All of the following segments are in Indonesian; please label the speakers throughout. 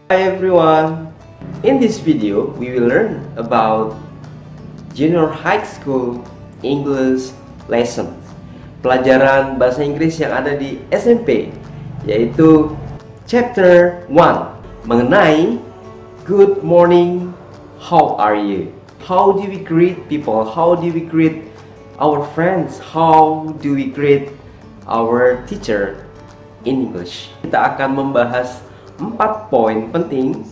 Speaker 1: Hi everyone! In this video, we will learn about Junior High School English Lessons, pelajaran bahasa Inggris yang ada di SMP, yaitu Chapter 1 mengenai Good morning, how are you? How do we greet people? How do we greet our friends? How do we greet our teacher in English? Kita akan membahas 4 poin penting,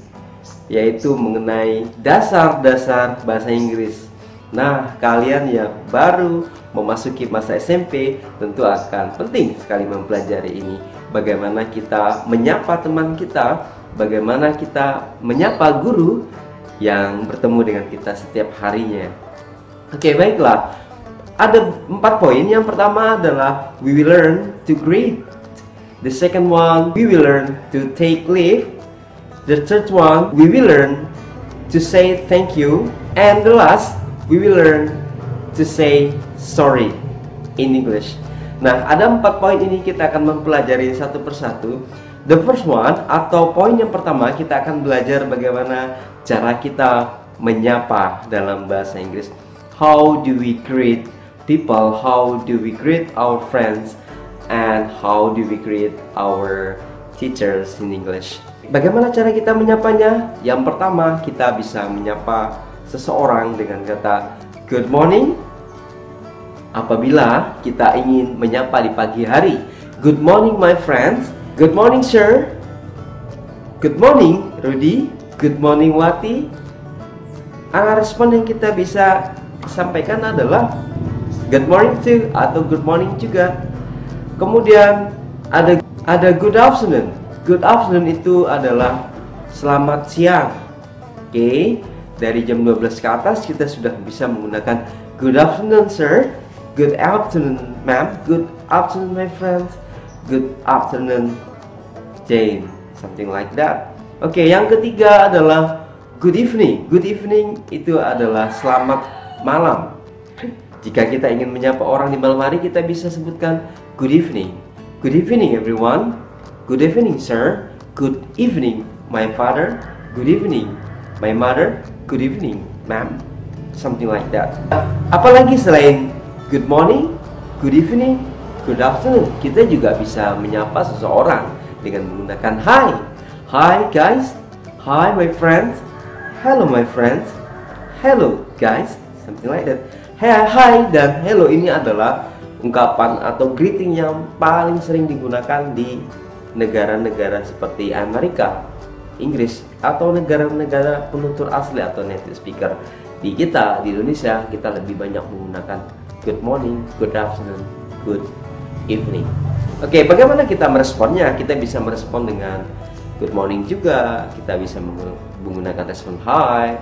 Speaker 1: yaitu mengenai dasar-dasar bahasa Inggris. Nah, kalian yang baru memasuki masa SMP tentu akan penting sekali mempelajari ini. Bagaimana kita menyapa teman kita, bagaimana kita menyapa guru yang bertemu dengan kita setiap harinya. Oke, baiklah. Ada 4 poin. Yang pertama adalah we will learn to greet. The second one, we will learn to take leave. The third one, we will learn to say thank you. And the last, we will learn to say sorry in English. Nah, ada 4 poin ini kita akan mempelajari satu persatu. The first one, atau poin yang pertama, kita akan belajar bagaimana cara kita menyapa dalam bahasa Inggris. How do we greet people? How do we greet our friends? And how do we greet our teachers in English? Bagaimana cara kita menyapanya? Yang pertama, kita bisa menyapa seseorang dengan kata good morning. Apabila kita ingin menyapa di pagi hari, good morning my friends. Good morning sir. Good morning Rudy. Good morning Wati. Respon yang kita bisa sampaikan adalah good morning too atau good morning juga. Kemudian ada good afternoon. Good afternoon itu adalah selamat siang. Oke, dari jam 12 ke atas kita sudah bisa menggunakan good afternoon sir, good afternoon ma'am, good afternoon my friends, good afternoon Jane, something like that. Oke, yang ketiga adalah good evening. Good evening itu adalah selamat malam. Jika kita ingin menyapa orang di malam hari, kita bisa sebutkan good evening. Good evening everyone. Good evening sir. Good evening my father. Good evening my mother. Good evening ma'am. Something like that. Apalagi selain good morning, good evening, good afternoon, kita juga bisa menyapa seseorang dengan menggunakan hi. Hi guys. Hi my friends. Hello my friends. Hello guys. Something like that. Hi dan hello ini adalah ungkapan atau greeting yang paling sering digunakan di negara-negara seperti Amerika, Inggris, atau negara-negara penutur asli atau native speaker. Di kita, di Indonesia, kita lebih banyak menggunakan good morning, good afternoon, good evening. Oke, bagaimana kita meresponnya? Kita bisa merespon dengan good morning juga. Kita bisa menggunakan respon hi,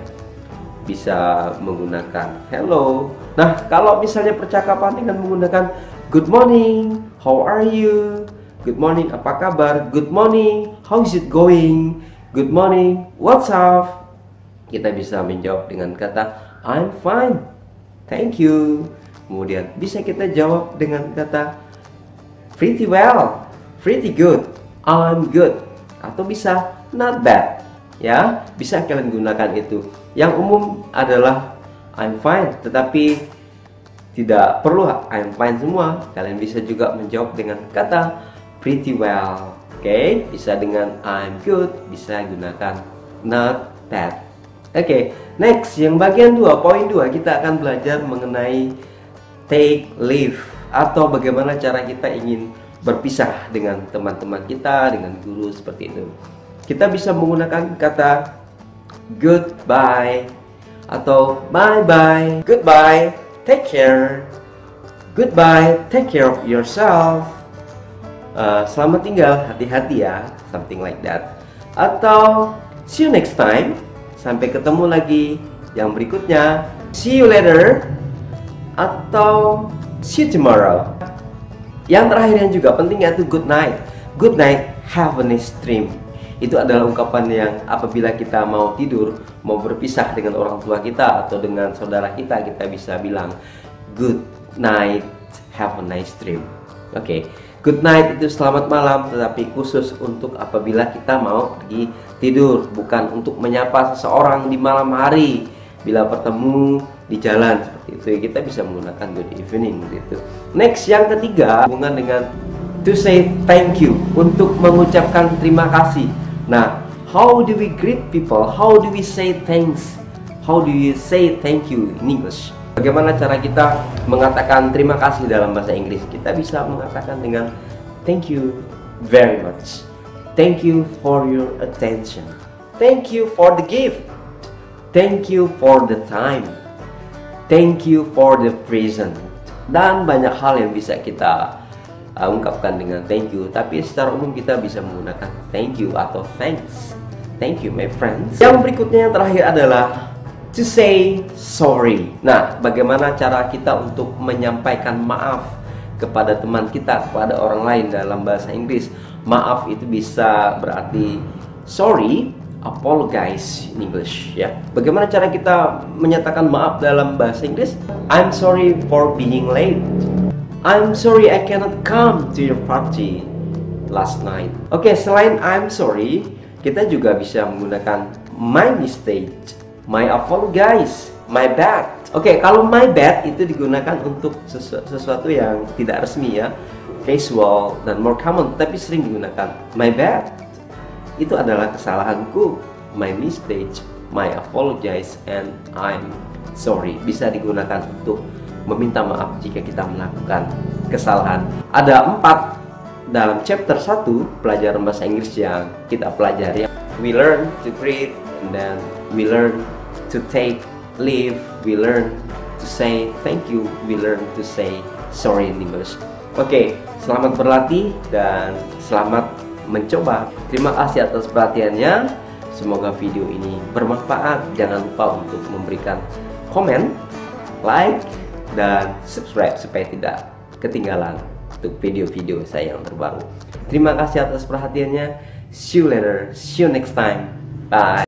Speaker 1: bisa menggunakan hello. Nah, kalau misalnya percakapan dengan menggunakan good morning, how are you? Good morning, apa kabar? Good morning, how is it going? Good morning, what's up? Kita bisa menjawab dengan kata I'm fine, thank you. Kemudian bisa kita jawab dengan kata pretty well, pretty good, I'm good. Atau bisa not bad. Ya, bisa kalian gunakan itu. Yang umum adalah I'm fine, tetapi tidak perlu I'm fine semua. Kalian bisa juga menjawab dengan kata pretty well. Oke, bisa dengan I'm good, bisa gunakan not bad. Oke, next yang bagian 2, poin 2, kita akan belajar mengenai take leave atau bagaimana cara kita ingin berpisah dengan teman-teman kita, dengan guru, seperti itu. Kita bisa menggunakan kata goodbye atau bye bye. Goodbye, take care. Goodbye, take care of yourself. Selamat tinggal, hati-hati ya, something like that. Atau see you next time, sampai ketemu lagi yang berikutnya. See you later. Atau see you tomorrow. Yang terakhir yang juga penting yaitu good night. Good night, have a nice dream. Itu adalah ungkapan yang apabila kita mau tidur, mau berpisah dengan orang tua kita atau dengan saudara kita, kita bisa bilang good night, have a nice dream. Oke, good night itu selamat malam, tetapi khusus untuk apabila kita mau pergi tidur, bukan untuk menyapa seseorang di malam hari bila bertemu di jalan seperti itu. Kita bisa menggunakan good evening gitu. Next, yang ketiga hubungan dengan to say thank you, untuk mengucapkan terima kasih. Nah, how do we greet people? How do we say thanks? How do you say thank you in English? Bagaimana cara kita mengatakan terima kasih dalam bahasa Inggris? Kita bisa mengatakan dengan thank you very much. Thank you for your attention. Thank you for the gift. Thank you for the time. Thank you for the present. Dan banyak hal yang bisa kita ungkapkan dengan thank you. Tapi secara umum kita bisa menggunakan thank you atau thanks. Thank you my friends. Yang berikutnya yang terakhir adalah to say sorry. Nah, bagaimana cara kita untuk menyampaikan maaf kepada teman kita, kepada orang lain dalam bahasa Inggris? Maaf itu bisa berarti sorry, apologize in English ya. Bagaimana cara kita menyatakan maaf dalam bahasa Inggris? I'm sorry for being late. I'm sorry I cannot come to your party last night. Oke, selain I'm sorry, kita juga bisa menggunakan my mistake, my apologize, my bad. Oke, kalau my bad itu digunakan untuk sesuatu yang tidak resmi ya, casual dan more common, tapi sering digunakan my bad. Itu adalah kesalahanku, my mistake, my apologize, and I'm sorry. Bisa digunakan untuk meminta maaf jika kita melakukan kesalahan. Ada 4 dalam chapter 1 pelajaran bahasa Inggris yang kita pelajari. We learn to greet, and then we learn to take leave, we learn to say thank you, we learn to say sorry in English. Oke, selamat berlatih dan selamat mencoba. Terima kasih atas perhatiannya. Semoga video ini bermanfaat. Jangan lupa untuk memberikan komen, like, dan subscribe supaya tidak ketinggalan untuk video-video saya yang terbaru. Terima kasih atas perhatiannya. See you later. See you next time. Bye.